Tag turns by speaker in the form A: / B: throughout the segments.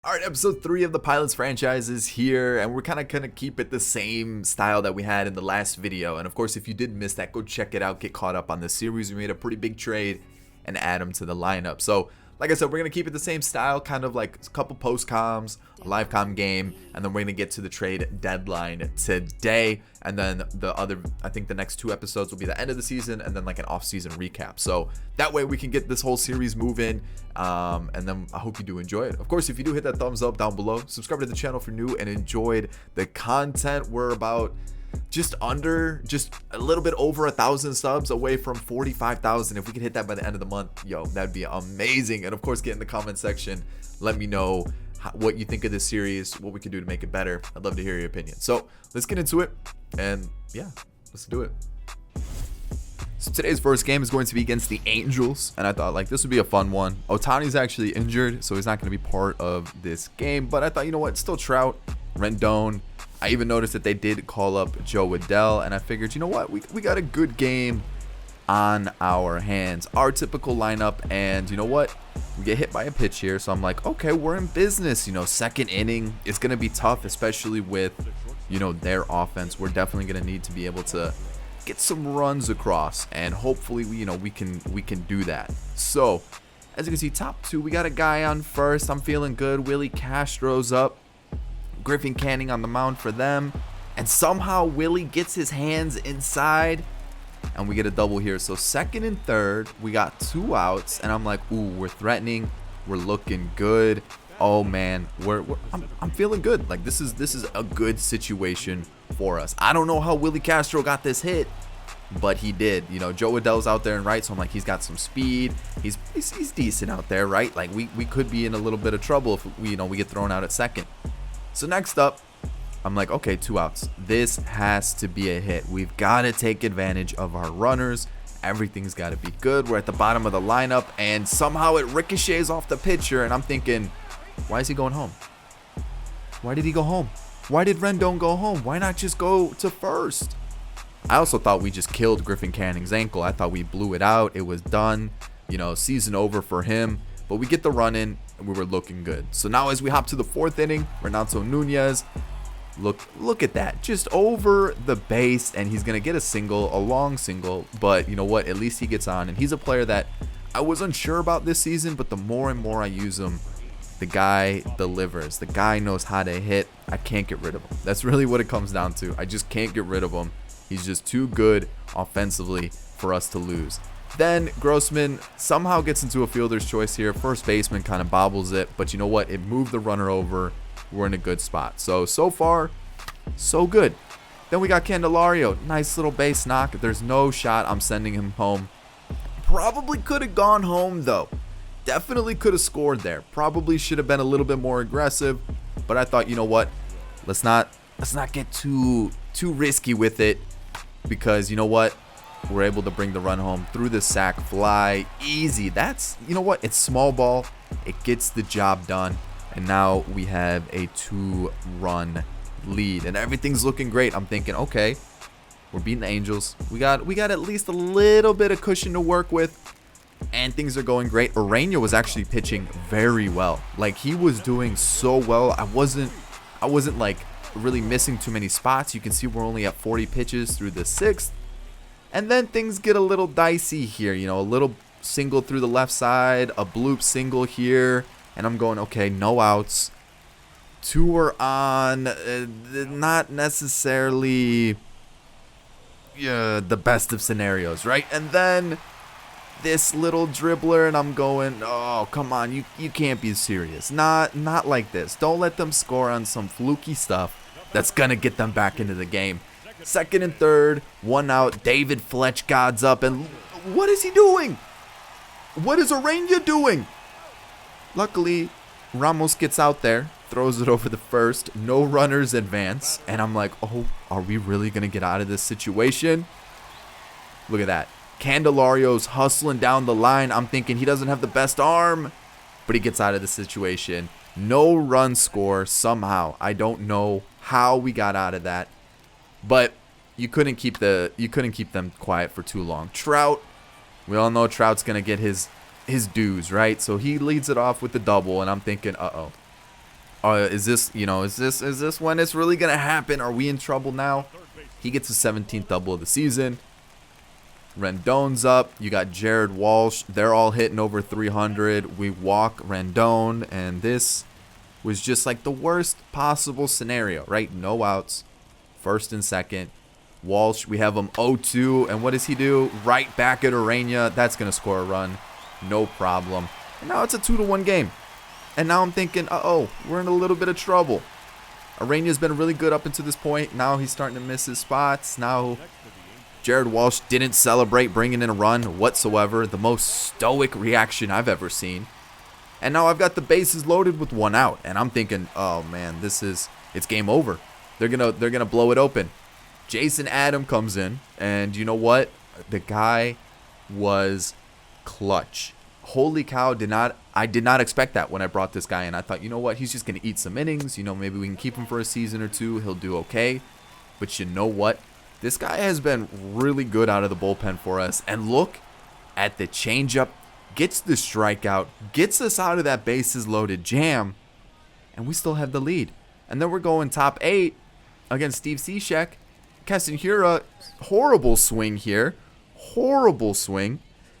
A: All right, episode 3 of the Pilots franchise is here, and we're kind of going to keep it the same style that we had in the last video. And of course, if you did miss that, go check it out, get caught up on this series. We made a pretty big trade and add him to the lineup. So, like I said, we're going to keep it the same style, kind of like a couple post-coms, a live-com game, and then we're going to get to the trade deadline today. And then I think the next 2 episodes will be the end of the season and then like an off-season recap. So that way we can get this whole series moving, and then I hope you do enjoy it. Of course, if you do, hit that thumbs up down below, subscribe to the channel if you're new and enjoyed the content. We're about just a little bit over 1,000 subs away from 45,000. If we could hit that by the end of the month, yo, that'd be amazing. And of course, get in the comment section, let me know what you think of this series, what we can do to make it better. I'd love to hear your opinion. So let's get into it, and yeah, let's do it. So today's first game is going to be against the Angels, and I thought like this would be a fun one. Ohtani's actually injured, so he's not going to be part of this game, but I thought, you know what, still Trout, Rendon. I even noticed that they did call up Joe Waddell, and I figured, you know what, we got a good game on our hands. Our typical lineup, and you know what, we get hit by a pitch here, so I'm like, okay, we're in business. You know, second inning, it's going to be tough, especially with, you know, their offense. We're definitely going to need to be able to get some runs across, and hopefully we can do that. So as you can see, top 2, we got a guy on first. I'm feeling good. Willie Castro's up, Griffin Canning on the mound for them, and somehow Willie gets his hands inside and we get a double here. So second and third, we got 2 outs, and I'm like, ooh, we're threatening, we're looking good. Oh man, I'm feeling good. Like this is a good situation for us. I don't know how Willie Castro got this hit, but he did. You know, Joe Waddell's out there and right, so I'm like, he's got some speed. He's decent out there, right? Like we could be in a little bit of trouble if we get thrown out at second. So next up, I'm like, okay, 2 outs. This has to be a hit. We've got to take advantage of our runners. Everything's got to be good. We're at the bottom of the lineup, and somehow it ricochets off the pitcher, and I'm thinking, why is he going home? Why did he go home? Why did Rendon go home? Why not just go to first? I also thought we just killed Griffin Canning's ankle. I thought we blew it out. It was done. You know, season over for him. But we get the run in, and we were looking good. So now as we hop to the 4th inning, Renato Nunez, look at that, just over the base, and he's gonna get a single, a long single. But you know what, at least he gets on, and he's a player that I was unsure about this season, but the more and more I use him, the guy delivers. The guy knows how to hit. I can't get rid of him. That's really what it comes down to. I just can't get rid of him. He's just too good offensively for us to lose. Then Grossman somehow gets into a fielder's choice here. First baseman kind of bobbles it, but you know what, it moved the runner over. We're in a good spot. So far, so good. Then we got Candelario. Nice little base knock. There's no shot I'm sending him home. Probably could have gone home though. Definitely could have scored there. Probably should have been a little bit more aggressive. But I thought, you know what? Let's not get too risky with it, because you know what? We're able to bring the run home through the sac fly. Easy. That's, you know what? It's small ball. It gets the job done. And now we have a 2-run lead, and everything's looking great. I'm thinking, okay, we're beating the Angels. We got at least a little bit of cushion to work with, and things are going great. Urania was actually pitching very well. Like, he was doing so well. I wasn't like really missing too many spots. You can see we're only at 40 pitches through the 6th, and then things get a little dicey here. You know, a little single through the left side, a bloop single here. And I'm going, okay, no outs. 2 are on. Not necessarily the best of scenarios, right? And then this little dribbler, and I'm going, oh, come on. You can't be serious. Not like this. Don't let them score on some fluky stuff that's going to get them back into the game. 2nd and 3rd, 1 out. David Fletch God's up. And what is he doing? What is Urania doing? Luckily, Ramos gets out there, throws it over the first. No runners advance. And I'm like, oh, are we really going to get out of this situation? Look at that. Candelario's hustling down the line. I'm thinking he doesn't have the best arm, but he gets out of the situation. No run score somehow. I don't know how we got out of that, but you couldn't keep them quiet for too long. Trout, we all know Trout's going to get his dues, right? So he leads it off with the double, and I'm thinking, uh-oh. Is this, is this when it's really gonna happen? Are we in trouble now? He gets his 17th double of the season. Rendon's up. You got Jared Walsh. They're all hitting over 300. We walk Rendon, and this was just like the worst possible scenario, right? No outs, first and second. Walsh, we have him 0-2, and what does he do? Right back at Urania. That's gonna score a run, no problem. And now it's a 2-1 game. And now I'm thinking, uh-oh, we're in a little bit of trouble. Urania's been really good up until this point. Now he's starting to miss his spots. Now Jared Walsh didn't celebrate bringing in a run whatsoever. The most stoic reaction I've ever seen. And now I've got the bases loaded with 1 out. And I'm thinking, oh man, it's game over. They're gonna blow it open. Jason Adam comes in, and you know what? The guy was clutch. Holy cow, I did not expect that when I brought this guy in. I thought, you know what, he's just going to eat some innings. Maybe we can keep him for a season or two. He'll do okay. But you know what? This guy has been really good out of the bullpen for us. And look at the changeup. Gets the strikeout. Gets us out of that bases loaded jam. And we still have the lead. And then we're going top 8 against Steve Cishek. Keston Hiura, horrible swing here. Horrible swing.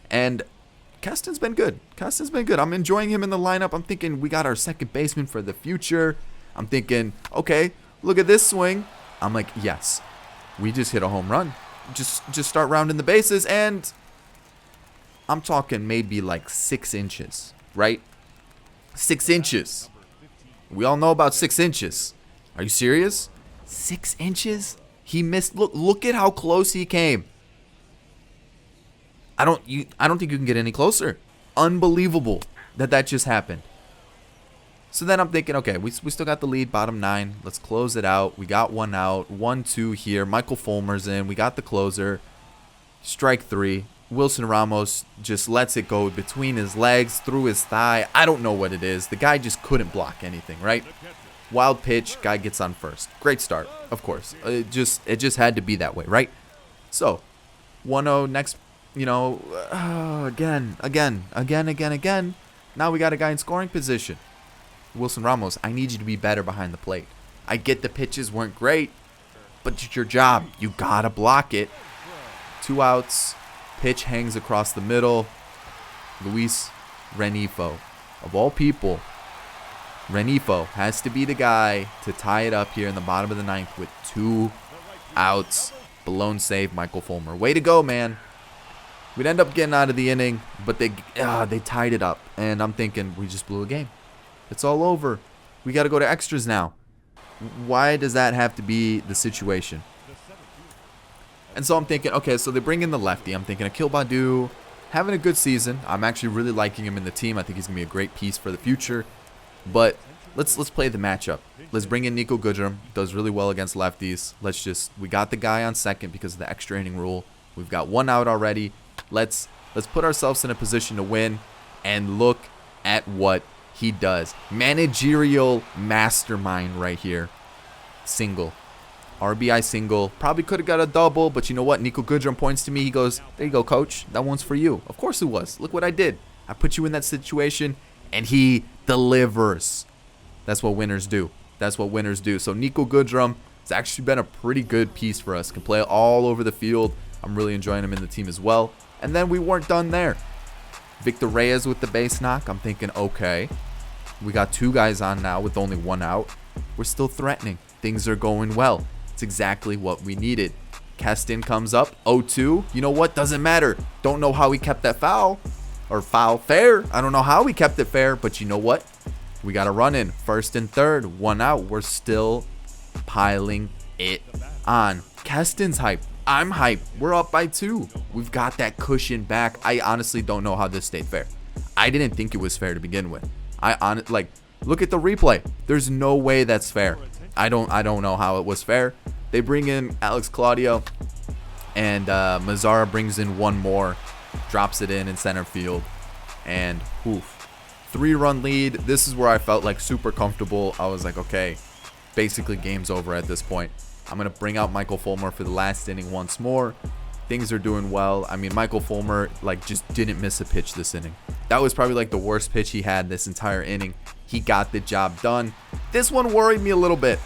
A: And Keston's been good. I'm enjoying him in the lineup. I'm thinking we got our second baseman for the future. I'm thinking, okay, look at this swing. I'm like, yes, we just hit a home run. Just start rounding the bases, and I'm talking maybe like 6 inches, right? 6 inches. We all know about 6 inches. Are you serious? 6 inches? He missed. Look at how close he came. I don't think you can get any closer. Unbelievable that just happened. So then I'm thinking, okay, we still got the lead, bottom 9. Let's close it out. We got 1 out, 1-2 here. Michael Fulmer's in. We got the closer. Strike 3. Wilson Ramos just lets it go between his legs, through his thigh. I don't know what it is. The guy just couldn't block anything, right? Wild pitch, guy gets on first. Great start, of course. It just had to be that way, right? So 1-0 next. Again. Now we got a guy in scoring position. Wilson Ramos, I need you to be better behind the plate. I get the pitches weren't great, but it's your job. You gotta block it. 2 outs. Pitch hangs across the middle. Luis Renifo, of all people, Renifo has to be the guy to tie it up here in the bottom of the 9th with 2 outs. Blown save, Michael Fulmer. Way to go, man. We'd end up getting out of the inning, but they tied it up. And I'm thinking, we just blew a game. It's all over. We got to go to extras now. Why does that have to be the situation? And so I'm thinking, okay, so they bring in the lefty. I'm thinking Akil Baddoo, having a good season. I'm actually really liking him in the team. I think he's going to be a great piece for the future. But let's play the matchup. Let's bring in Nico Goodrum. Does really well against lefties. We got the guy on second because of the extra inning rule. We've got 1 out already. Let's put ourselves in a position to win, and look at what he does. Managerial mastermind right here. Single. RBI single. Probably could have got a double, but you know what? Nico Goodrum points to me. He goes, there you go, coach. That one's for you. Of course it was. Look what I did. I put you in that situation, and he delivers. That's what winners do. So Nico Goodrum has actually been a pretty good piece for us. Can play all over the field. I'm really enjoying him in the team as well. And then we weren't done there. Victor Reyes with the base knock. I'm thinking, okay, we got 2 guys on now with only 1 out. We're still threatening. Things are going well. It's exactly what we needed. Keston comes up, 0-2. You know what? Doesn't matter. Don't know how he kept that foul. Or foul fair. I don't know how he kept it fair, but you know what? We got a run in. First and third. 1 out. We're still piling it on. Keston's hype. I'm hyped. We're up by 2. We've got that cushion back. I honestly don't know how this stayed fair. I didn't think it was fair to begin with. Look at the replay. There's no way that's fair. I don't know how it was fair. They bring in Alex Claudio, and Mazzara brings in 1 more, drops it in center field, and 3-run lead. This is where I felt like super comfortable. I was like, okay, basically game's over at this point. I'm going to bring out Michael Fulmer for the last inning once more. Things are doing well. I mean, Michael Fulmer just didn't miss a pitch this inning. That was probably the worst pitch he had this entire inning. He got the job done. This one worried me a little bit.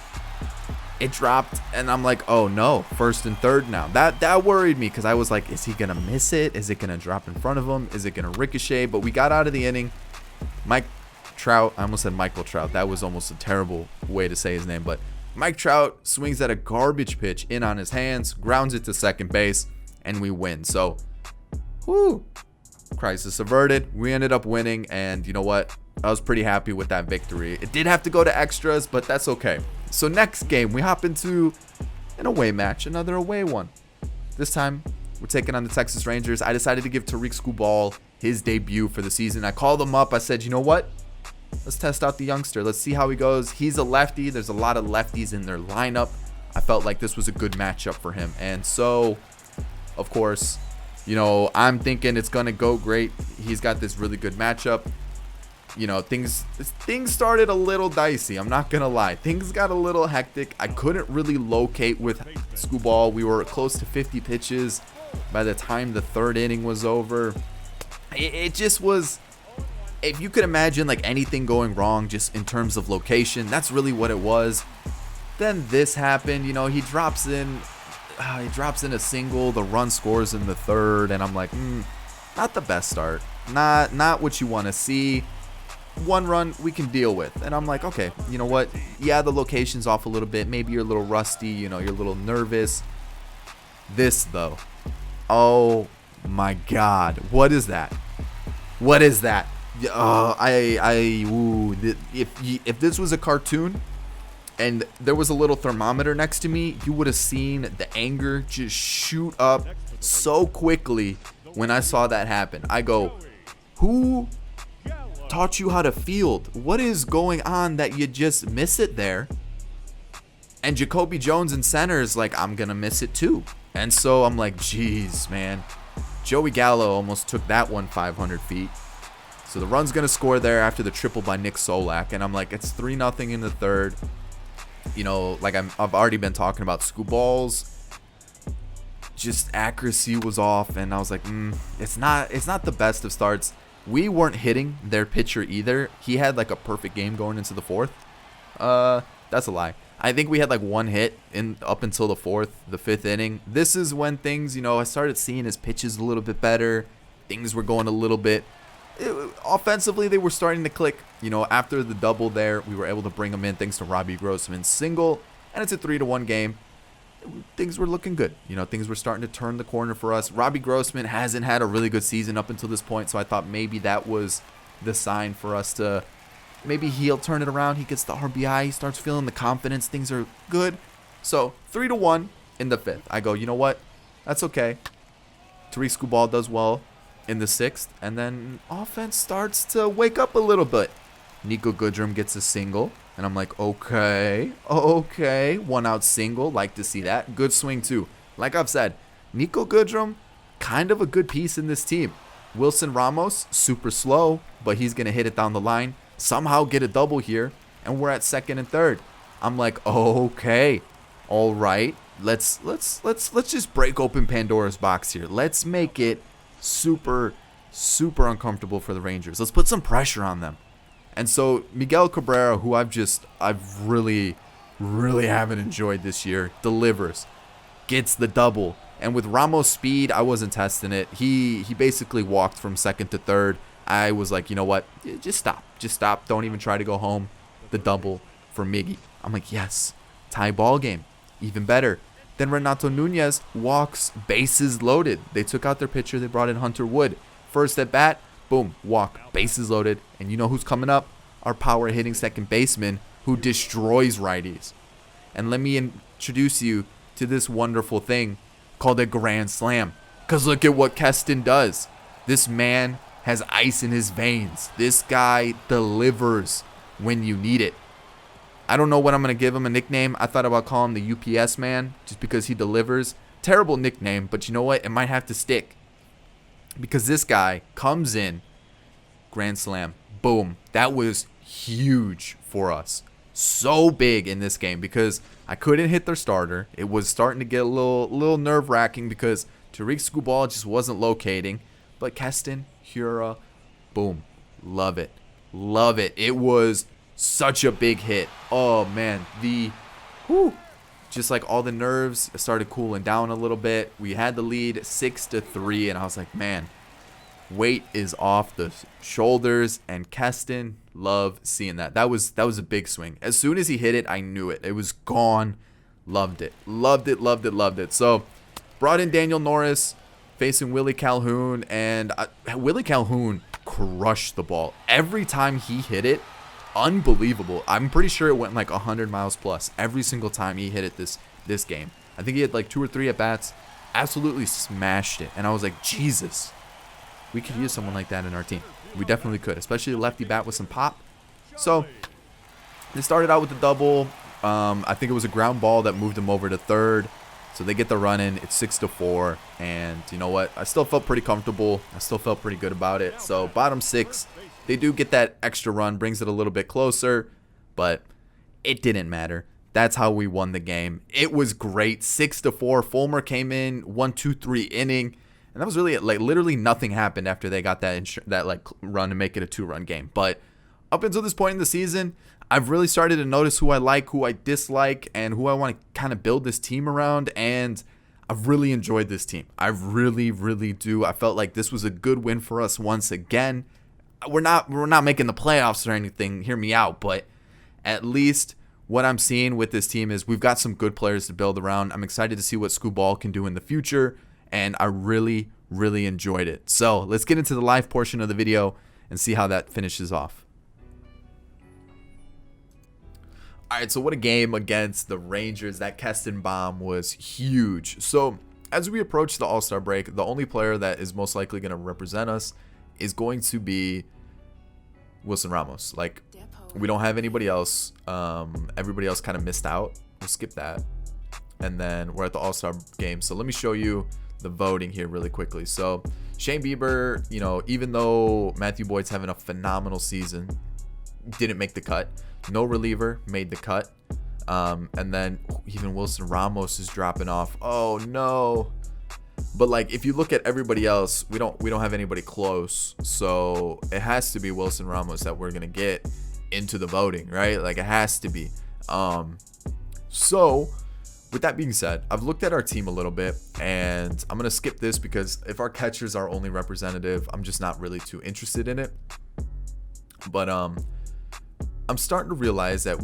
A: It dropped, and I'm like, oh no, first and third now. That worried me, because I was like, is he going to miss it? Is it going to drop in front of him? Is it going to ricochet? But we got out of the inning. Mike Trout, I almost said Michael Trout. That was almost a terrible way to say his name. But Mike Trout swings at a garbage pitch in on his hands, grounds it to second base, and we win. So, whoo, crisis averted. We ended up winning, and you know what? I was pretty happy with that victory. It did have to go to extras, but that's okay. So next game, we hop into an away match, another away one. This time, we're taking on the Texas Rangers. I decided to give Tariq Skubal his debut for the season. I called him up. I said, you know what? Let's test out the youngster. Let's see how he goes. He's a lefty. There's a lot of lefties in their lineup. I felt like this was a good matchup for him. And so, of course, you know, I'm thinking it's going to go great. He's got this really good matchup. You know, things started a little dicey. I'm not going to lie. Things got a little hectic. I couldn't really locate with Skubal. We were close to 50 pitches by the time the third inning was over. It just was, if you could imagine like anything going wrong just in terms of location, that's really what it was. Then this happened. You know, he drops in a single. The run scores in the third, and I'm like, not the best start. Not what you want to see. One run we can deal with. And I'm like, okay, you know what? Yeah, the location's off a little bit. Maybe you're a little rusty, you know, you're a little nervous. This though. Oh my God. What is that? What is that? If this was a cartoon and there was a little thermometer next to me, you would have seen the anger just shoot up so quickly when I saw that happen. I go, who taught you how to field? What is going on that you just miss it there? And Jacoby Jones in center is like, I'm gonna miss it too. And so I'm like, geez, man. Joey Gallo almost took that one 500 feet. So the run's gonna score there after the triple by Nick Solak, and I'm like, it's 3-0 in the third. You know, like I've already been talking about Skubal's just accuracy was off, and I was like, it's not the best of starts. We weren't hitting their pitcher either. He had like a perfect game going into the fourth. That's a lie. I think we had like one hit up until the fifth inning. This is when things, you know, I started seeing his pitches a little bit better. Things were going a little bit. Offensively, they were starting to click. You know, after the double there, we were able to bring him in thanks to Robbie Grossman's single. And it's a 3-1 game. Things were looking good. You know, things were starting to turn the corner for us. Robbie Grossman hasn't had a really good season up until this point, so I thought maybe that was the sign for us to, maybe he'll turn it around. He gets the RBI, he starts feeling the confidence. Things are good. So 3-1 in the fifth. I go, you know what? That's okay. Tariq Skubal does well in the sixth, and then offense starts to wake up a little bit. Nico Goodrum gets a single. And I'm like, okay, 1 out single. Like to see that. Good swing, too. Like I've said, Nico Goodrum, kind of a good piece in this team. Wilson Ramos, super slow, but he's going to hit it down the line. Somehow get a double here, and we're at second and third. I'm like, okay, all right. Let's just break open Pandora's box here. Let's make it super, super uncomfortable for the Rangers. Let's put some pressure on them. And so Miguel Cabrera, who I've really haven't enjoyed this year, delivers, gets the double. And with Ramos' speed, I wasn't testing it. He basically walked from second to third. I was like, you know what? Just stop. Don't even try to go home. The double for Miggy. I'm like, yes, tie ball game, even better. Then Renato Nunez walks, bases loaded. They took out their pitcher. They brought in Hunter Wood. First at bat. Boom, walk, bases loaded. And you know who's coming up? Our power hitting second baseman who destroys righties. And let me introduce you to this wonderful thing called a grand slam. Because look at what Keston does. This man has ice in his veins. This guy delivers when you need it. I don't know what I'm going to give him a nickname. I thought about calling him the UPS man just because he delivers. Terrible nickname, but you know what? It might have to stick. Because this guy comes in, grand slam, boom. That was huge for us. So big in this game because I couldn't hit their starter. It was starting to get a little nerve-wracking because Tariq Skubal just wasn't locating. But Keston, Hura, boom. Love it. It was Such a big hit. Oh man, whew, just like all the nerves started cooling down a little bit. We had the lead 6-3, and I was like, man, weight is off the shoulders. And Keston, love seeing that. That was a big swing. As soon as he hit it, I knew it. It was gone. Loved it. Loved it. Loved it. Loved it. So brought in Daniel Norris facing Willie Calhoun, and Willie Calhoun crushed the ball every time he hit it. Unbelievable. I'm pretty sure it went like 100 miles plus every single time he hit it this game. I think he had like 2 or 3 at bats. Absolutely smashed it. And I was like, Jesus, we could use someone like that in our team. We definitely could, especially a lefty bat with some pop. So they started out with the double. I think it was a ground ball that moved him over to third. So they get the run in. It's 6-4. And you know what? I still felt pretty comfortable. I still felt pretty good about it. So bottom 6. They do get that extra run, brings it a little bit closer, but it didn't matter. That's how we won the game. It was great. 6-4. Fulmer came in 1, 2, 3 inning, and that was really it. Like literally nothing happened after they got that like run to make it a 2-run game. But up until this point in the season, I've really started to notice who I like, who I dislike, and who I want to kind of build this team around. And I've really enjoyed this team. I really, really do. I felt like this was a good win for us once again. We're not making the playoffs or anything, hear me out, but at least what I'm seeing with this team is we've got some good players to build around. I'm excited to see what Scoot Ball can do in the future, and I really, really enjoyed it. So let's get into the live portion of the video and see how that finishes off. All right, so what a game against the Rangers. That Keston bomb was huge. So as we approach the All-Star break, the only player that is most likely going to represent us is going to be Wilson Ramos. Like, we don't have anybody else. Everybody else kind of missed out. We'll skip that. And then we're at the All-Star game. So let me show you the voting here really quickly. So Shane Bieber, you know, even though Matthew Boyd's having a phenomenal season, didn't make the cut. No reliever made the cut. And then even Wilson Ramos is dropping off. Oh no. But like, if you look at everybody else, we don't have anybody close. So it has to be Wilson Ramos that we're gonna get into the voting, right? Like, it has to be. So with that being said, I've looked at our team a little bit, and I'm gonna skip this because if our catcher's our only representative, I'm just not really too interested in it. But I'm starting to realize that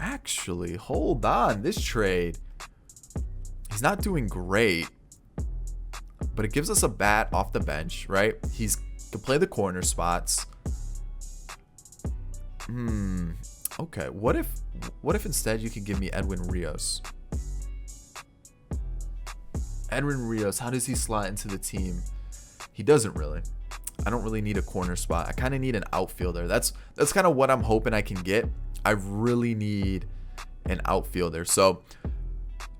A: actually, hold on, this trade, he's not doing great, but it gives us a bat off the bench, right? He's can play the corner spots. Okay, what if instead you could give me Edwin Rios? Edwin Rios, how does he slot into the team? He doesn't really. I don't really need a corner spot. I kind of need an outfielder. That's kind of what I'm hoping I can get. I really need an outfielder. So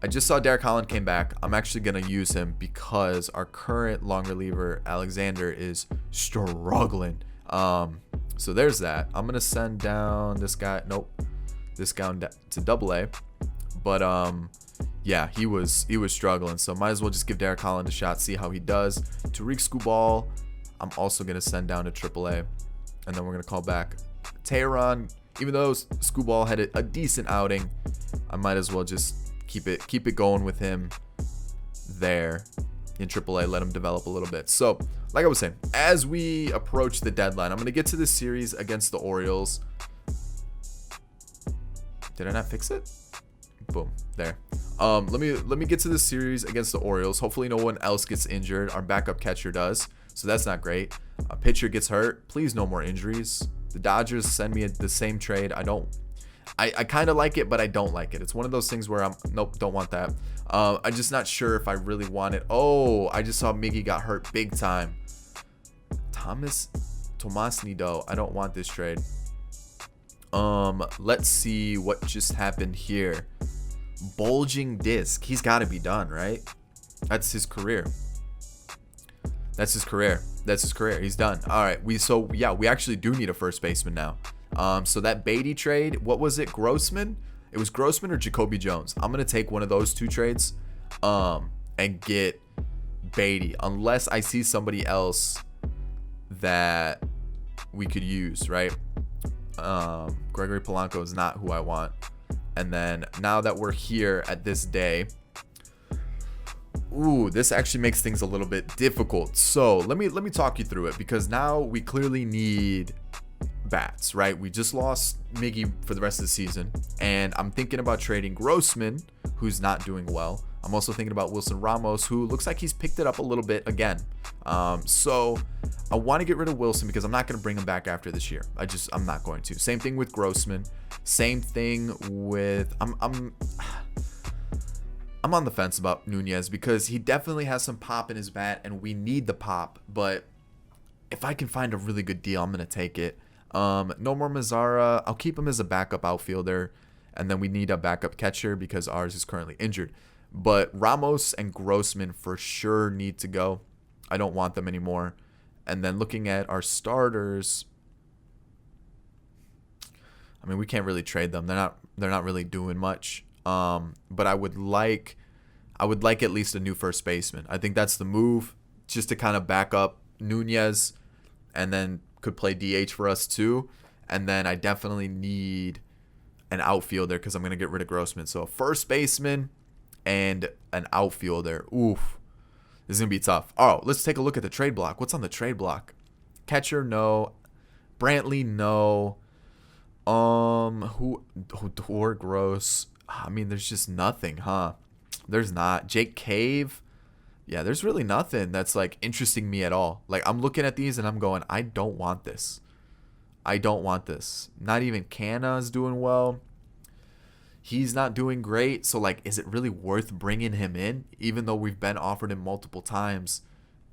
A: I just saw Derek Holland came back. I'm actually going to use him because our current long reliever, Alexander, is struggling. So there's that. I'm going to send down this guy. Nope. This guy to AA. But yeah, he was struggling. So might as well just give Derek Holland a shot, see how he does. Tariq Skubal, I'm also going to send down to AAA. And then we're going to call back Tehran. Even though Skubal had a decent outing, I might as well just keep it going with him there in AAA. Let him develop a little bit. So, like I was saying, as we approach the deadline, I'm going to get to this series against the Orioles. Did I not fix it? Boom, there. Let me get to this series against the Orioles. Hopefully no one else gets injured. Our backup catcher does, so that's not great. A pitcher gets hurt. Please, no more injuries. The Dodgers send me the same trade. I kind of like it, but I don't like it. It's one of those things where nope, don't want that. I'm just not sure if I really want it. Oh, I just saw Miggy got hurt big time. Tomas Nido. I don't want this trade. Let's see what just happened here. Bulging disc. He's got to be done, right? That's his career. That's his career. He's done. All right. We actually do need a first baseman now. So that Beatty trade, what was it? Grossman? It was Grossman or Jacoby Jones. I'm going to take one of those two trades and get Beatty, unless I see somebody else that we could use, right? Gregory Polanco is not who I want. And then now that we're here at this day, ooh, this actually makes things a little bit difficult. So let me talk you through it, because now we clearly need bats, right? We just lost Miggy for the rest of the season, and I'm thinking about trading Grossman, who's not doing well. I'm also thinking about Wilson Ramos, who looks like he's picked it up a little bit again. So I want to get rid of Wilson because I'm not going to bring him back after this year. I'm not going to. Same thing with Grossman. Same thing with I'm on the fence about Nunez because he definitely has some pop in his bat and we need the pop, but if I can find a really good deal, I'm going to take it. No more Mazzara. I'll keep him as a backup outfielder, and then we need a backup catcher because ours is currently injured. But Ramos and Grossman for sure need to go. I don't want them anymore. And then looking at our starters, I mean, we can't really trade them. They're not really doing much. But I would like at least a new first baseman. I think that's the move, just to kind of back up Nunez, and then could play DH for us too. And then I definitely need an outfielder because I'm going to get rid of Grossman. So a first baseman and an outfielder. Oof. This is going to be tough. Oh, let's take a look at the trade block. What's on the trade block? Catcher, no. Brantley, no. Or Gross. I mean, there's just nothing, huh? There's not. Jake Cave. Yeah, there's really nothing that's like interesting me at all. Like, I'm looking at these and I'm going, I don't want this. I don't want this. Not even Canna is doing well. He's not doing great. So, like, is it really worth bringing him in? Even though we've been offered him multiple times,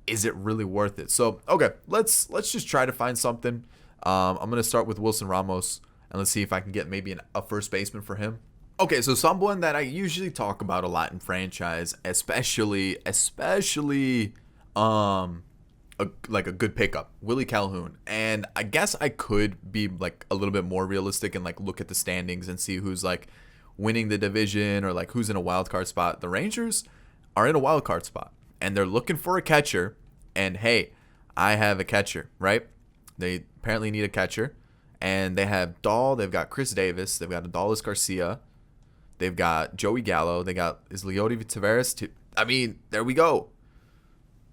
A: is it really worth it? So, okay, let's just try to find something. I'm going to start with Wilson Ramos, and let's see if I can get maybe a first baseman for him. Okay, so someone that I usually talk about a lot in franchise, especially like a good pickup, Willie Calhoun. And I guess I could be like a little bit more realistic and like look at the standings and see who's like winning the division or like who's in a wild card spot. The Rangers are in a wild card spot and they're looking for a catcher. And hey, I have a catcher, right? They apparently need a catcher. And they have Dahl, they've got Chris Davis, they've got Adolis Garcia, they've got Joey Gallo, they got Leody Taveras. I mean, there we go.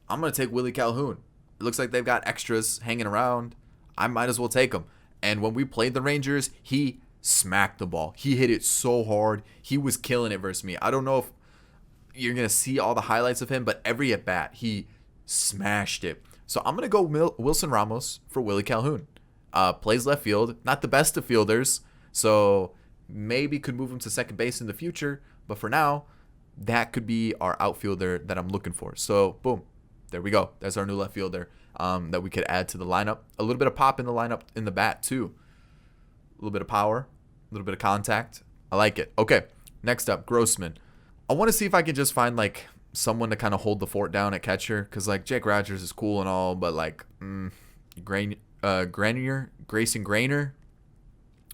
A: I'm going to take Willie Calhoun. It looks like they've got extras hanging around. I might as well take him. And when we played the Rangers, he smacked the ball. He hit it so hard. He was killing it versus me. I don't know if you're going to see all the highlights of him, but every at bat, he smashed it. So I'm going to go Wilson Ramos for Willie Calhoun. Plays left field. Not the best of fielders. So maybe could move him to second base in the future. But for now, that could be our outfielder that I'm looking for. So boom. There we go. That's our new left fielder that we could add to the lineup. A little bit of pop in the lineup in the bat too. A little bit of power, a little bit of contact. I like it. Okay, next up, Grossman. I want to see if I can just find like someone to kind of hold the fort down at catcher, because like Jake Rogers is cool and all, but like Grayson Grainer,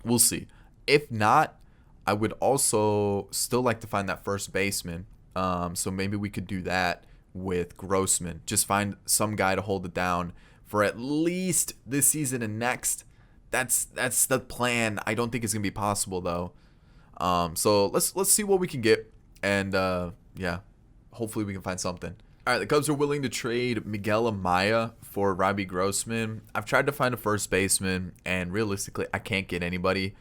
A: we'll see. If not, I would also still like to find that first baseman. So maybe we could do that with Grossman. Just find some guy to hold it down for at least this season and next. That's the plan. I don't think it's gonna be possible though. So let's see what we can get, and yeah, hopefully we can find something. All right, the Cubs are willing to trade Miguel Amaya for Robbie Grossman. I've tried to find a first baseman, and realistically, I can't get anybody.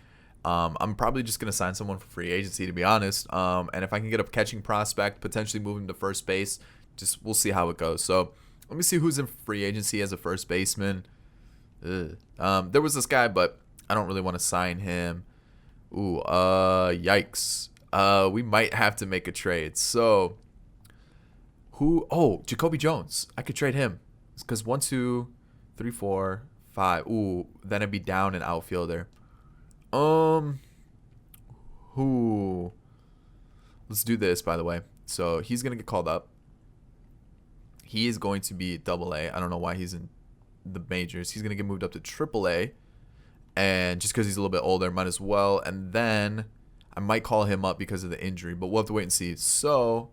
A: I'm probably just gonna sign someone for free agency, to be honest. And if I can get a catching prospect, potentially move him to first base. Just we'll see how it goes. So let me see who's in free agency as a first baseman. There was this guy, but I don't really want to sign him. Ooh, yikes. We might have to make a trade. So who? Oh, Jacoby Jones. I could trade him because 1, 2, 3, 4, 5. Ooh, then I'd be down an outfielder. Who? Let's do this. By the way, so he's gonna get called up. He is going to be AA. I don't know why he's in the majors. He's going to get moved up to AAA. And just because he's a little bit older, might as well. And then I might call him up because of the injury. But we'll have to wait and see. So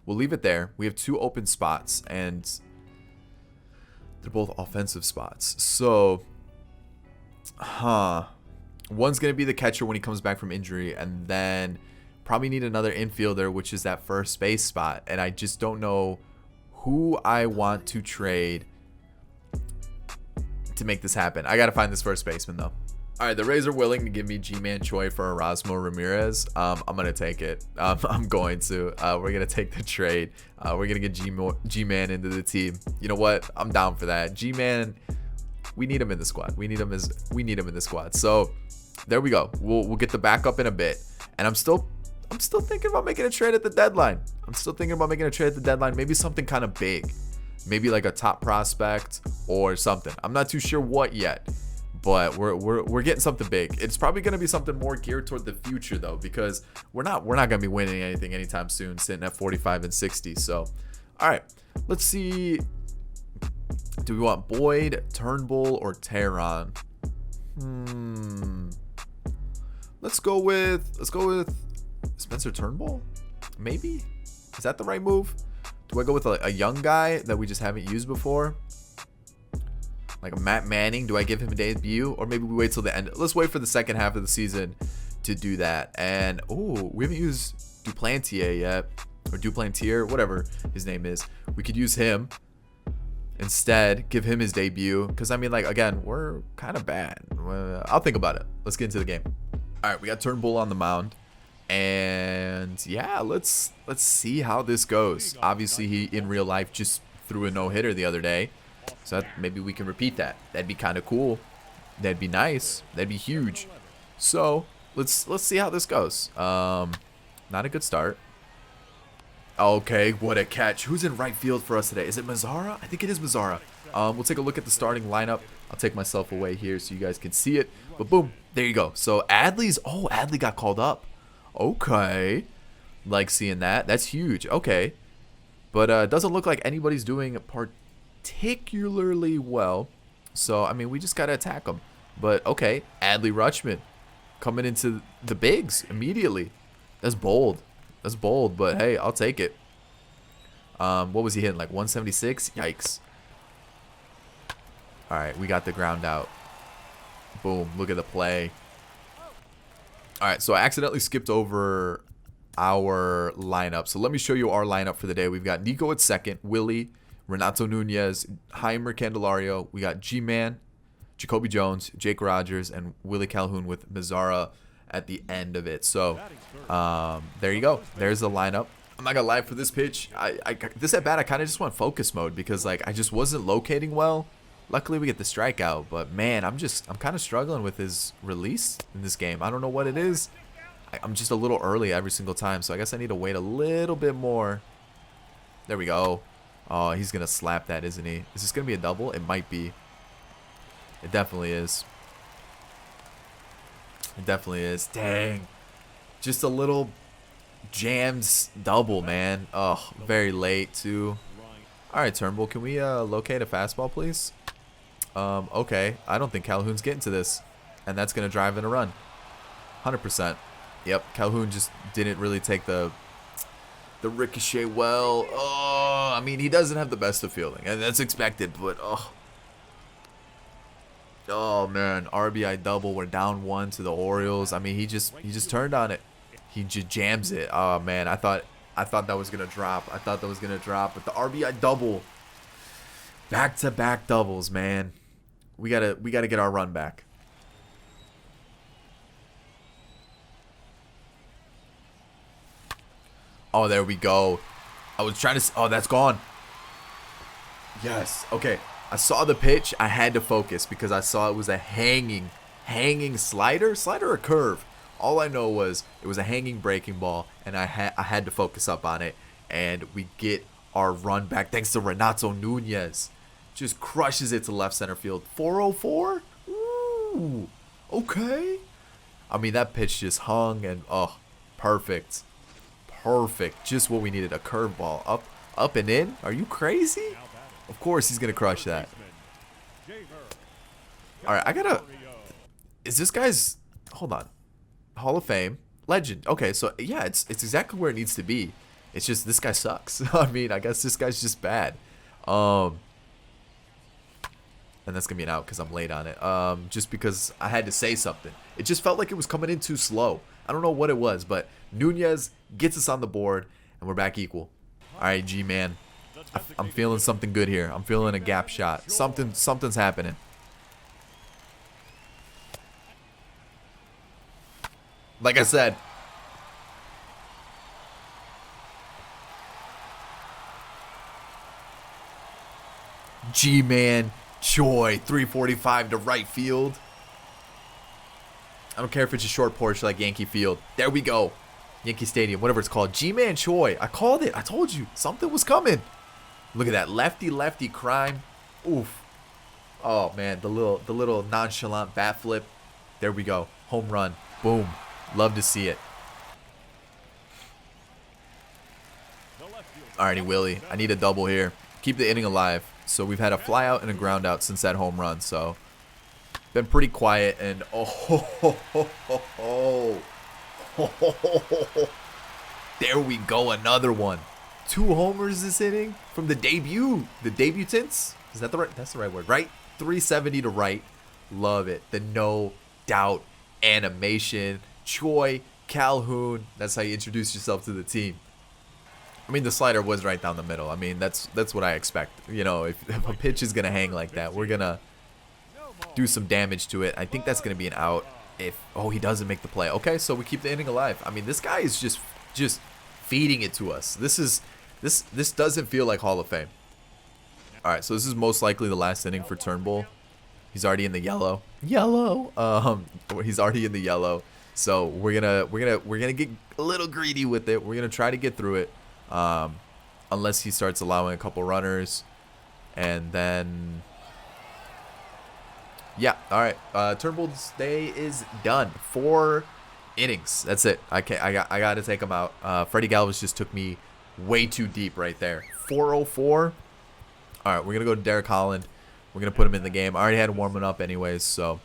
A: we'll leave it there. We have 2 open spots. And they're both offensive spots. So, One's going to be the catcher when he comes back from injury, and then probably need another infielder, which is that first base spot. And I just don't know who I want to trade to make this happen. I got to find this first baseman, though. All right, the Rays are willing to give me G-Man Choi for Erasmo Ramirez. I'm going to take it. I'm going to. We're going to take the trade. We're going to get G-Man into the team. You know what? I'm down for that. G-Man, we need him in the squad. We need him in the squad. So there we go. We'll get the backup in a bit. And I'm still thinking about making a trade at the deadline. Maybe something kind of big. Maybe like a top prospect or something. I'm not too sure what yet. But we're getting something big. It's probably going to be something more geared toward the future, though, because we're not going to be winning anything anytime soon, sitting at 45 and 60. So, all right, let's see. Do we want Boyd, Turnbull, or Tehran? Let's go with Spencer Turnbull. Maybe, is that the right move? Do I go with a young guy that we just haven't used before? Like a Matt Manning, do I give him a debut? Or maybe we wait till the end. Let's wait for the second half of the season to do that. And, we haven't used Duplantier yet. Or Duplantier, whatever his name is. We could use him instead. Give him his debut. Because, I mean, like, again, we're kind of bad. I'll think about it. Let's get into the game. All right, we got Turnbull on the mound. And, yeah, let's see how this goes. Obviously, he, in real life, just threw a no-hitter the other day. So maybe we can repeat that. That'd be kind of cool. That'd be nice. That'd be huge. So let's see how this goes. Not a good start. Okay, what a catch. Who's in right field for us today? Is it Mazzara? I think it is Mazzara. We'll take a look at the starting lineup. I'll take myself away here so you guys can see it. But boom, there you go. So Adley got called up. Okay. Like seeing that. That's huge. Okay. But it doesn't look like anybody's doing particularly well. So, I mean, we just got to attack them. But, okay, Adley Rutschman coming into the bigs immediately. That's bold. But, hey, I'll take it. What was he hitting? Like 176? Yikes. All right, we got the ground out. Boom. Look at the play. All right, so I accidentally skipped over our lineup. So let me show you our lineup for the day. We've got Nico at second, Willie, Renato Nunez, Heimer Candelario. We got G-Man, Jacoby Jones, Jake Rogers, and Willie Calhoun with Mazzara at the end of it. So there you go. There's the lineup. I'm not gonna lie, for this pitch, this at bat I kind of just went focus mode because like I just wasn't locating well. Luckily we get the strikeout, but man, I'm kind of struggling with his release in this game. I don't know what it is. I'm just a little early every single time, so I guess I need to wait a little bit more. There we go. Oh, he's going to slap that, isn't he? Is this going to be a double? It might be. It definitely is. It definitely is. Dang. Just a little jams double, man. Oh, very late, too. All right, Turnbull, can we locate a fastball, please? Okay. I don't think Calhoun's getting to this. And that's going to drive in a run. 100%. Yep, Calhoun just didn't really take the ricochet well. Oh, I mean, he doesn't have the best of fielding, and that's expected, but oh man, RBI double. We're down 1 to the Orioles. I mean, he just turned on it. He just jams it. Oh man, I thought that was gonna drop. But the RBI double, back-to-back doubles, man. We gotta get our run back. Oh, there we go. I was trying to... Oh, that's gone. Yes. Okay. I saw the pitch. I had to focus because I saw it was a hanging slider. Slider or curve. All I know was it was a hanging breaking ball, and I had to focus up on it. And we get our run back thanks to Renato Nunez. Just crushes it to left center field. 404? Ooh. Okay. I mean, that pitch just hung and... Oh, perfect. Perfect. Just what we needed. A curveball. Up and in? Are you crazy? Of course he's going to crush that. All right, I got to... Is this guy's... Hold on. Hall of Fame. Legend. Okay, so yeah, it's exactly where it needs to be. It's just this guy sucks. I mean, I guess this guy's just bad. And that's going to be an out because I'm late on it. Just because I had to say something. It just felt like it was coming in too slow. I don't know what it was, but Nunez gets us on the board, and we're back equal. All right, G-Man. I'm feeling something good here. I'm feeling a gap shot. Something's happening. Like I said. G-Man Choi, 345 to right field. I don't care if it's a short porch like Yankee Field. There we go. Yankee Stadium, whatever it's called. G-Man Choi. I called it. I told you. Something was coming. Look at that. Lefty crime. Oof. Oh, man. The little nonchalant bat flip. There we go. Home run. Boom. Love to see it. Alrighty, Willie. I need a double here. Keep the inning alive. So we've had a fly out and a ground out since that home run. So been pretty quiet. And there we go. Another one. 2 homers this inning from the debut. The debutants. Is that the right? That's the right word, right? 370 to right. Love it. The no doubt animation. Choi Calhoun. That's how you introduce yourself to the team. I mean, the slider was right down the middle. I mean, that's what I expect. You know, if a pitch is gonna hang like that, we're gonna do some damage to it. I think that's gonna be an out. If he doesn't make the play. Okay, so we keep the inning alive. I mean, this guy is just feeding it to us. This doesn't feel like Hall of Fame. All right, so this is most likely the last inning for Turnbull. He's already in the yellow. He's already in the yellow. So we're gonna get a little greedy with it. We're gonna try to get through it. Unless he starts allowing a couple runners, and then yeah, all right. Turnbull's day is done. 4 innings. That's it. I got to take him out. Freddie Galvis just took me way too deep right there. 404. All right, we're gonna go to Derek Holland. We're gonna put him in the game. I already had him warming up anyways, so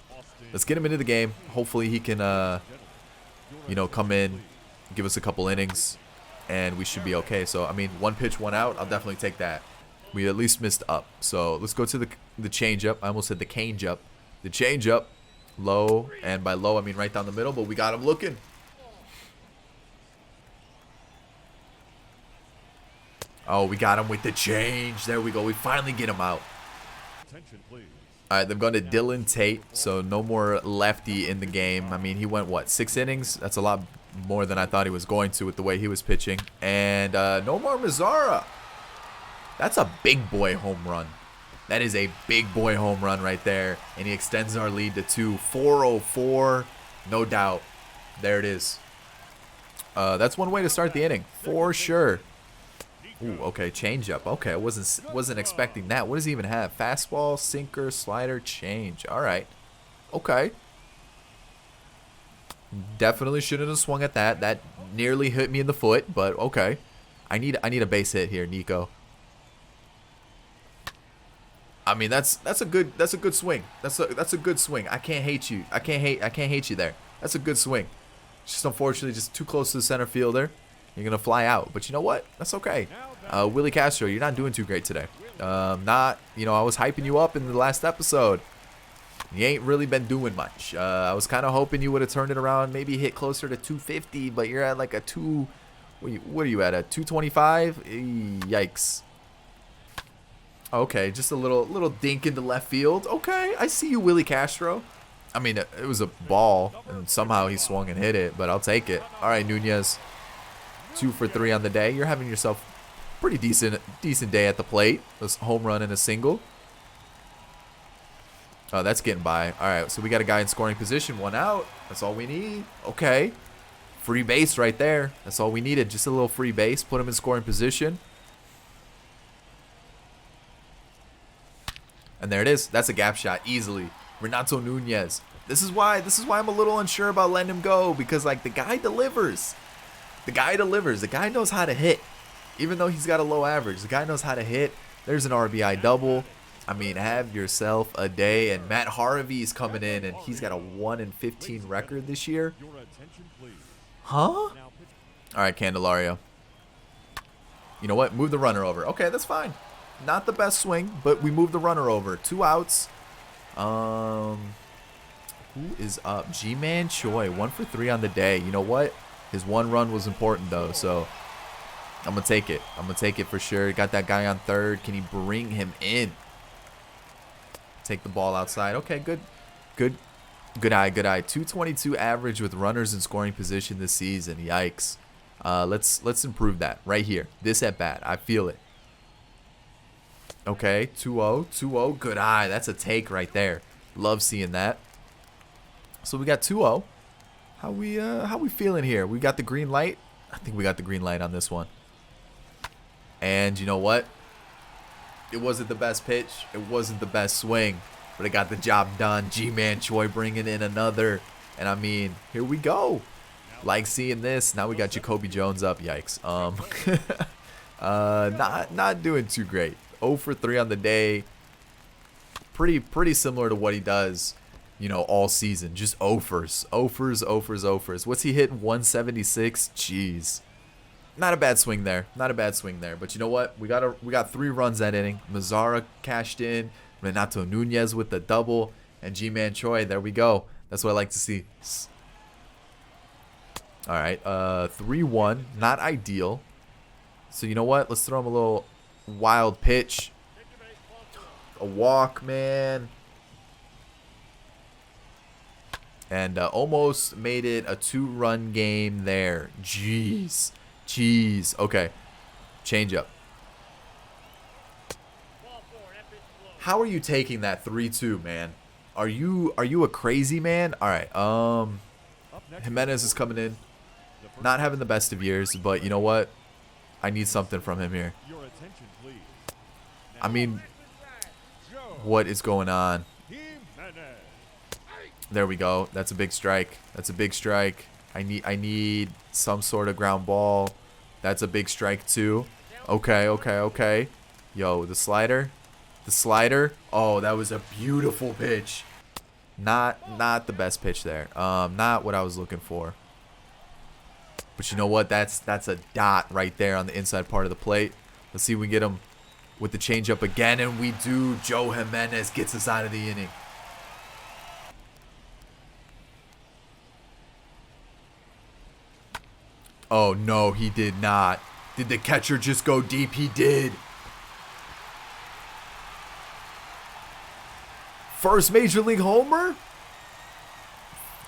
A: let's get him into the game. Hopefully he can, come in, give us a couple innings. And we should be okay. So, I mean, 1 pitch, 1 out. I'll definitely take that. We at least missed up. So, let's go to the changeup. I almost said the changeup. The changeup. Low. And by low, I mean right down the middle. But we got him looking. Oh, we got him with the change. There we go. We finally get him out. All right, they've gone to Dylan Tate. So, no more lefty in the game. I mean, he went, what, 6 innings? That's a lot more than I thought he was going to with the way he was pitching. And no more Mazzara. That's a big boy home run. That is a big boy home run right there. And he extends our lead to 2. 404. No doubt. There it is. That's one way to start the inning. For sure. Ooh, okay. Changeup. Okay, I wasn't expecting that. What does he even have? Fastball, sinker, slider, change. All right. Okay. Definitely shouldn't have swung at that. That nearly hit me in the foot, but okay. I need a base hit here, Nico. I mean, that's a good swing. That's a good swing. I can't hate you. I can't hate you there. That's a good swing. Just unfortunately just too close to the center fielder. You're gonna fly out. But you know what? That's okay. Willie Castro, you're not doing too great today. I was hyping you up in the last episode. You ain't really been doing much. I was kind of hoping you would have turned it around, maybe hit closer to 250, but you're at like a what are you at, a 225? Yikes. Okay, just a little dink into left field. Okay, I see you, Willie Castro. I mean, it was a ball, and somehow he swung and hit it, but I'll take it. All right, Nunez, 2 for 3 on the day. You're having yourself a pretty decent day at the plate. A home run and a single. Oh, that's getting by. All right, so we got a guy in scoring position. 1 out. That's all we need. Okay. Free base right there. That's all we needed. Just a little free base. Put him in scoring position. And there it is. That's a gap shot easily. Renato Nunez. This is why I'm a little unsure about letting him go, because like the guy delivers. The guy delivers. The guy knows how to hit. Even though he's got a low average, the guy knows how to hit. There's an RBI double. I mean, have yourself a day. And Matt Harvey's coming in, and he's got a 1-15 record this year. Huh? All right, Candelario. You know what? Move the runner over. Okay, that's fine. Not the best swing, but we moved the runner over. 2 outs. Who is up? G-Man Choi, 1 for 3 on the day. You know what? His 1 run was important though, so I'm gonna take it. I'm gonna take it for sure. Got that guy on third. Can he bring him in? Take the ball outside. Okay, good eye. 222 average with runners in scoring position this season. Yikes. Let's improve that right here. This at bat. I feel it. Okay, 2-0. Good eye. That's a take right there. Love seeing that. So we got 2-0. How we feeling here? We got the green light. I think we got the green light on this one. And you know what? It wasn't the best pitch. It wasn't the best swing, but it got the job done. G-Man Choi bringing in another. And I mean, here we go. Like seeing this. Now we got Jacoby Jones up. Yikes. Not doing too great. 0 for 3 on the day. Pretty similar to what he does, you know, all season. Just offers. What's he hitting? 176. Jeez. Not a bad swing there. But you know what? We got 3 runs that inning. Mazzara cashed in. Renato Nunez with the double. And G-Man Choi. There we go. That's what I like to see. All right. 3-1. Not ideal. So you know what? Let's throw him a little wild pitch. A walk, man. And almost made it a 2-run game there. Jeez. Okay. Change up. How are you taking that 3-2, man? Are you a crazy man? All right. Jimenez is coming in. Not having the best of years, but you know what? I need something from him here. I mean, what is going on? There we go. That's a big strike. I need some sort of ground ball. That's a big strike too. Okay. Yo, the slider. Oh, that was a beautiful pitch. Not the best pitch there. Not what I was looking for. But you know what? That's a dot right there on the inside part of the plate. Let's see if we get him with the changeup again, and we do. Joe Jimenez gets us out of the inning. Oh, no, he did not. Did the catcher just go deep? He did. First Major League homer?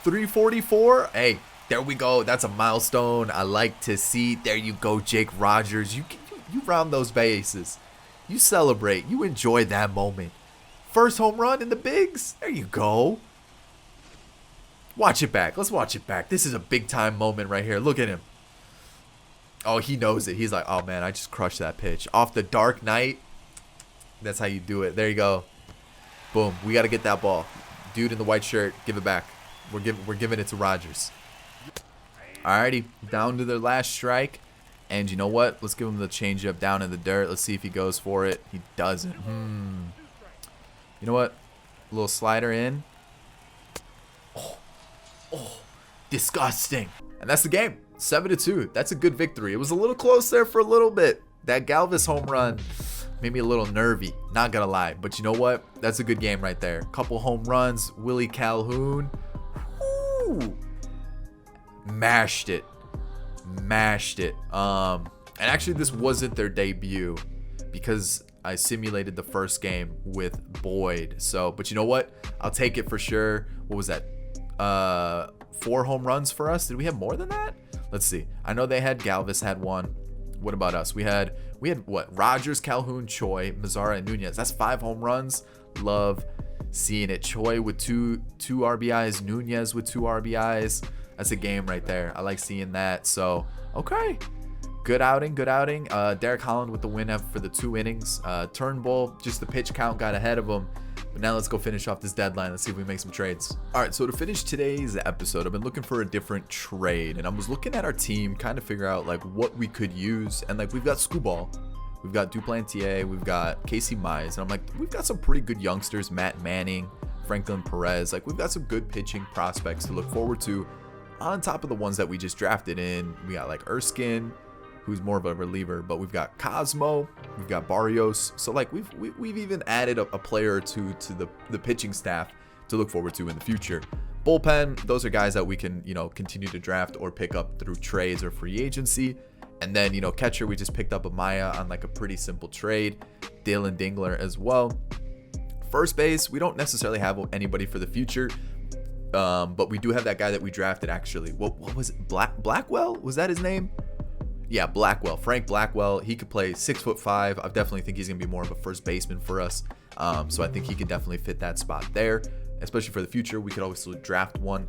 A: 344? Hey, there we go. That's a milestone. I like to see. There you go, Jake Rogers. You round those bases. You celebrate. You enjoy that moment. First home run in the bigs. There you go. Watch it back. Let's watch it back. This is a big-time moment right here. Look at him. Oh, he knows it. He's like, oh, man, I just crushed that pitch. Off the Dark Knight. That's how you do it. There you go. Boom. We got to get that ball. Dude in the white shirt, give it back. We're giving it to Rogers. Alrighty. Down to their last strike. And you know what? Let's give him the changeup down in the dirt. Let's see if he goes for it. He doesn't. You know what? A little slider in. Oh. Disgusting. And that's the game. 7-2. That's a good victory. It was a little close there for a little bit. That Galvis home run made me a little nervy. Not gonna lie. But you know what? That's a good game right there. Couple home runs. Willie Calhoun. Woo! Mashed it. And actually, this wasn't their debut because I simulated the first game with Boyd. So, but you know what? I'll take it for sure. What was that? 4 home runs for us. Did we have more than that? Let's see. I know they had Galvis had 1. What about us? We had what? Rogers, Calhoun, Choi, Mazzara, and Nunez. That's 5 home runs. Love seeing it. Choi with two RBIs, Nunez with 2 RBIs. That's a game right there. I like seeing that. So, okay. Good outing. Derek Holland with the win for the 2 innings. Turnbull, just the pitch count got ahead of him. But now let's go finish off this deadline. Let's see if we make some trades. All right, so to finish today's episode, I've been looking for a different trade. And I was looking at our team, kind of figure out like what we could use. And like we've got Scuball. We've got Duplantier. We've got Casey Mize. And I'm like, we've got some pretty good youngsters. Matt Manning, Franklin Perez. Like we've got some good pitching prospects to look forward to on top of the ones that we just drafted in. We got like Erskine, who's more of a reliever, but we've got Cosmo, we've got Barrios. So like we've even added a player or two to the pitching staff to look forward to in the future. Bullpen, those are guys that we can, continue to draft or pick up through trades or free agency. And then, catcher, we just picked up Amaya on like a pretty simple trade. Dalen Dingler as well. First base, we don't necessarily have anybody for the future. But we do have that guy that we drafted actually. What was it? Blackwell? Was that his name? Yeah, Blackwell. Frank Blackwell. He could play 6'5". I definitely think he's going to be more of a first baseman for us. So I think he could definitely fit that spot there. Especially for the future, we could always draft one.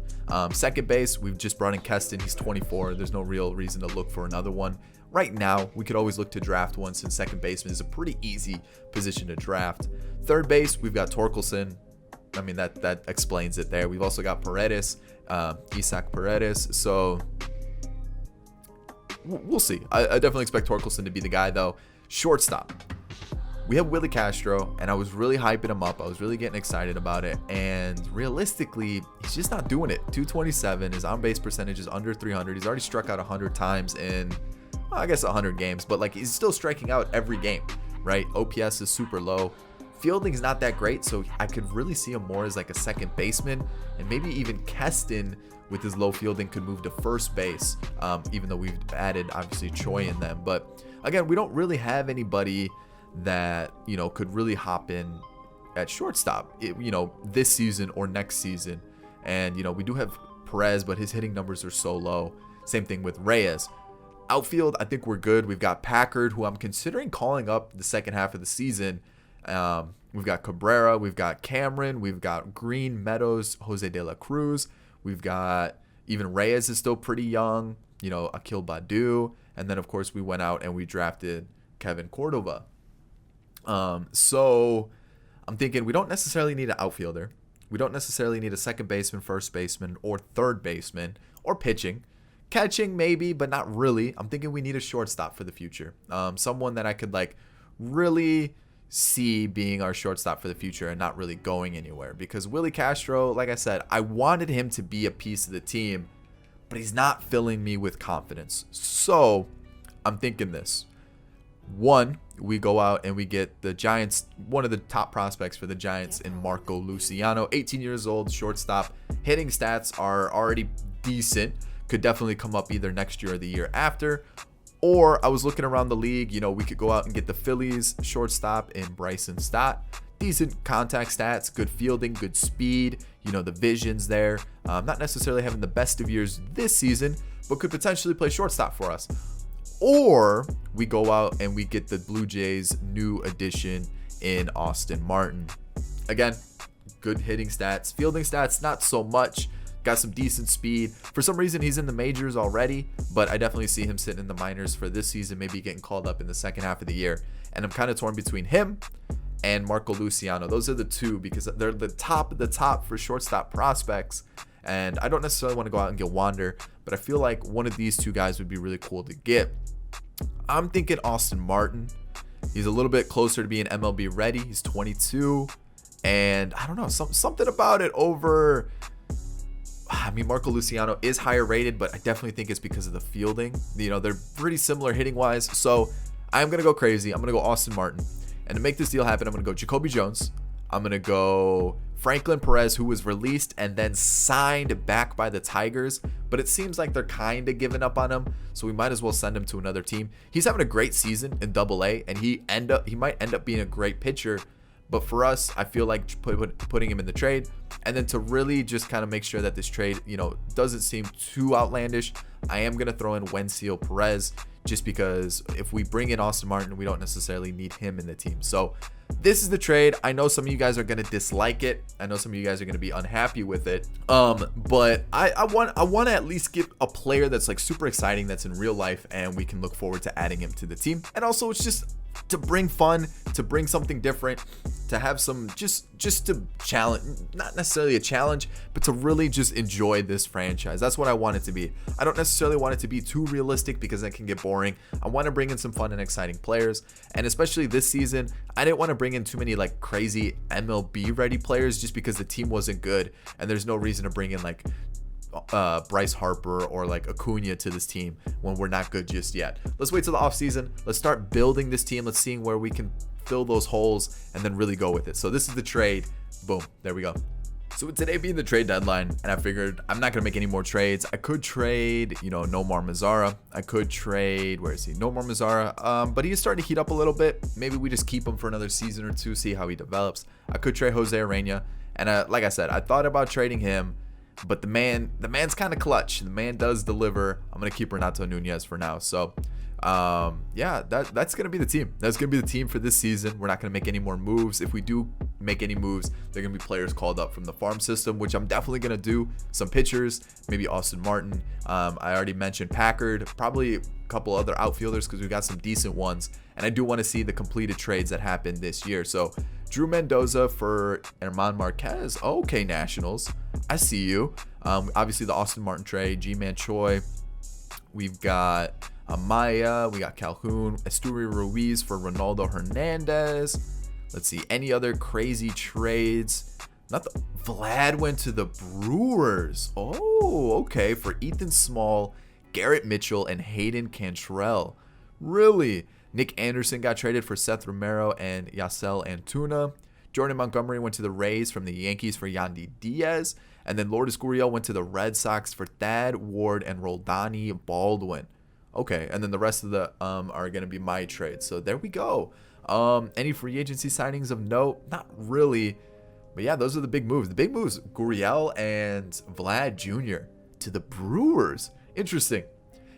A: Second base, we've just brought in Keston. He's 24. There's no real reason to look for another one. Right now, we could always look to draft one since second baseman is a pretty easy position to draft. Third base, we've got Torkelson. I mean, that explains it there. We've also got Paredes, Isaac Paredes. So we'll see. I definitely expect Torkelson to be the guy, though. Shortstop. We have Willie Castro, and I was really hyping him up. I was really getting excited about it. And realistically, he's just not doing it. 227. His on-base percentage is under 300. He's already struck out 100 times in, I guess, 100 games. But, like, he's still striking out every game, right? OPS is super low. Fielding is not that great, so I could really see him more as, like, a second baseman. And maybe even Keston, with his low fielding, could move to first base, even though we've added, obviously, Choi in them. But, again, we don't really have anybody that could really hop in at shortstop this season or next season. And we do have Perez, but his hitting numbers are so low. Same thing with Reyes. Outfield, I think we're good. We've got Packard, who I'm considering calling up the second half of the season. We've got Cabrera, we've got Cameron, we've got Green, Meadows, Jose De La Cruz. We've got even Reyes is still pretty young, Akil Badu. And then of course we went out and we drafted Kevin Cordova. So I'm thinking we don't necessarily need an outfielder. We don't necessarily need a second baseman, first baseman, or third baseman, or pitching. Catching maybe, but not really. I'm thinking we need a shortstop for the future. Someone that I could like really see being our shortstop for the future and not really going anywhere. Because Willie Castro, like I said, I wanted him to be a piece of the team, but he's not filling me with confidence. So I'm thinking this. One, we go out and we get the Giants, one of the top prospects for the Giants in Marco Luciano, 18 years old, shortstop. Hitting stats are already decent. Could definitely come up either next year or the year after. Or I was looking around the league, we could go out and get the Phillies shortstop in Bryson Stott. Decent contact stats, good fielding, good speed, the vision's there. Not necessarily having the best of years this season, but could potentially play shortstop for us. Or we go out and we get the Blue Jays new addition in Austin Martin. Again, good hitting stats. Fielding stats, not so much. Got some decent speed. For some reason, he's in the majors already, but I definitely see him sitting in the minors for this season, maybe getting called up in the second half of the year. And I'm kind of torn between him and Marco Luciano. Those are the two because they're the top of the top for shortstop prospects. And I don't necessarily want to go out and get Wander, but I feel like one of these two guys would be really cool to get. I'm thinking Austin Martin. He's a little bit closer to being MLB ready. He's 22. And I don't know, something about it over... I mean, Marco Luciano is higher rated, but I definitely think it's because of the fielding. They're pretty similar hitting-wise. So I'm going to go crazy. I'm going to go Austin Martin. And to make this deal happen, I'm going to go Jacoby Jones. I'm going to go Franklin Perez, who was released and then signed back by the Tigers. But it seems like they're kind of giving up on him, so we might as well send him to another team. He's having a great season in AA, and he might end up being a great pitcher. But for us, I feel like putting him in the trade, and then to really just kind of make sure that this trade, doesn't seem too outlandish, I am going to throw in Wencio Perez, just because if we bring in Austin Martin, we don't necessarily need him in the team. So this is the trade. I know some of you guys are going to dislike it. I know some of you guys are going to be unhappy with it. But I want to at least give a player that's like super exciting, that's in real life, and we can look forward to adding him to the team. And also it's just to bring fun, to bring something different, to have some just to challenge, not necessarily a challenge, but to really just enjoy this franchise. That's what I want it to be. I don't necessarily want it to be too realistic because that can get boring. I want to bring in some fun and exciting players, and especially this season, I didn't want to bring in too many like crazy MLB ready players just because the team wasn't good, and there's no reason to bring in like Bryce Harper or like Acuna to this team when we're not good just yet. Let's wait till the offseason. Let's start building this team. Let's see where we can fill those holes and then really go with it. So this is the trade. Boom. There we go. So with today being the trade deadline, and I figured I'm not going to make any more trades. I could trade, Nomar Mazara. I could trade, where is he? Nomar Mazara. But he's starting to heat up a little bit. Maybe we just keep him for another season or two, see how he develops. I could trade Jose Urena. And like I said, I thought about trading him, but the man's kind of clutch. The man does deliver. I'm going to keep Renato Nunez for now. So yeah, that's gonna be the team. That's gonna be the team for this season. We're not gonna make any more moves. If we do make any moves, they're gonna be players called up from the farm system, which I'm definitely gonna do. Some pitchers, maybe Austin Martin. I already mentioned Packard, probably a couple other outfielders because we got some decent ones, and I do want to see the completed trades that happened this year. So Drew Mendoza for Herman Marquez. Okay, Nationals, I see you. Obviously the Austin Martin trade, G-Man Choi. We've got Amaya, we got Calhoun, Esteury Ruiz for Ronaldo Hernandez. Let's see, any other crazy trades? Vlad went to the Brewers. Oh, okay, for Ethan Small, Garrett Mitchell, and Hayden Cantrell. Really? Nick Anderson got traded for Seth Romero and Yasel Antuna. Jordan Montgomery went to the Rays from the Yankees for Yandy Diaz. And then Lourdes Gurriel went to the Red Sox for Thad Ward and Roldani Baldwin. Okay, and then the rest of the are going to be my trades. So there we go. Any free agency signings of note? Not really. But yeah, those are the big moves. The big moves, Gurriel and Vlad Jr. to the Brewers. Interesting.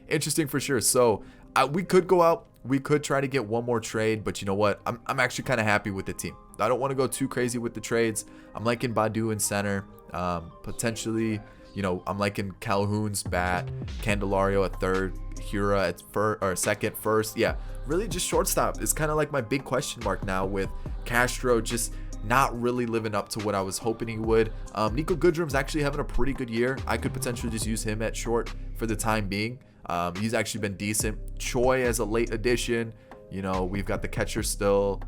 A: Interesting for sure. So we could go out. We could try to get one more trade. But you know what? I'm actually kind of happy with the team. I don't want to go too crazy with the trades. I'm liking Badu in center. Potentially, I'm liking Calhoun's bat, Candelario at third, Hura at second, first. Yeah, really just shortstop. It's kind of like my big question mark now with Castro just not really living up to what I was hoping he would. Nico Goodrum's actually having a pretty good year. I could potentially just use him at short for the time being. He's actually been decent. Choi as a late addition. We've got the catcher still.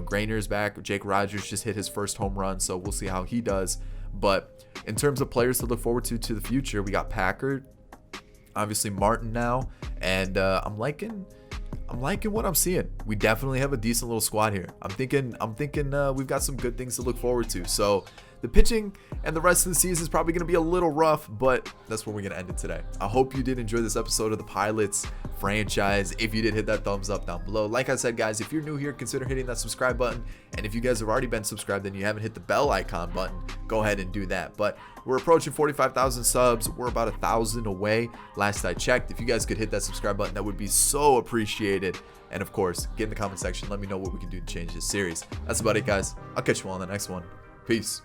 A: Grainer's back. Jake Rogers just hit his first home run, so we'll see how he does. But in terms of players to look forward to the future, we got Packard, obviously Martin now, and I'm liking what I'm seeing. We definitely have a decent little squad here. I'm thinking we've got some good things to look forward to. So the pitching and the rest of the season is probably going to be a little rough, but that's where we're going to end it today. I hope you did enjoy this episode of the Pilots franchise. If you did, hit that thumbs up down below. Like I said, guys, if you're new here, consider hitting that subscribe button. And if you guys have already been subscribed and you haven't hit the bell icon button, go ahead and do that. But we're approaching 45,000 subs. We're about 1,000 away last I checked. If you guys could hit that subscribe button, that would be so appreciated. And of course, get in the comment section. Let me know what we can do to change this series. That's about it, guys. I'll catch you all on the next one. Peace.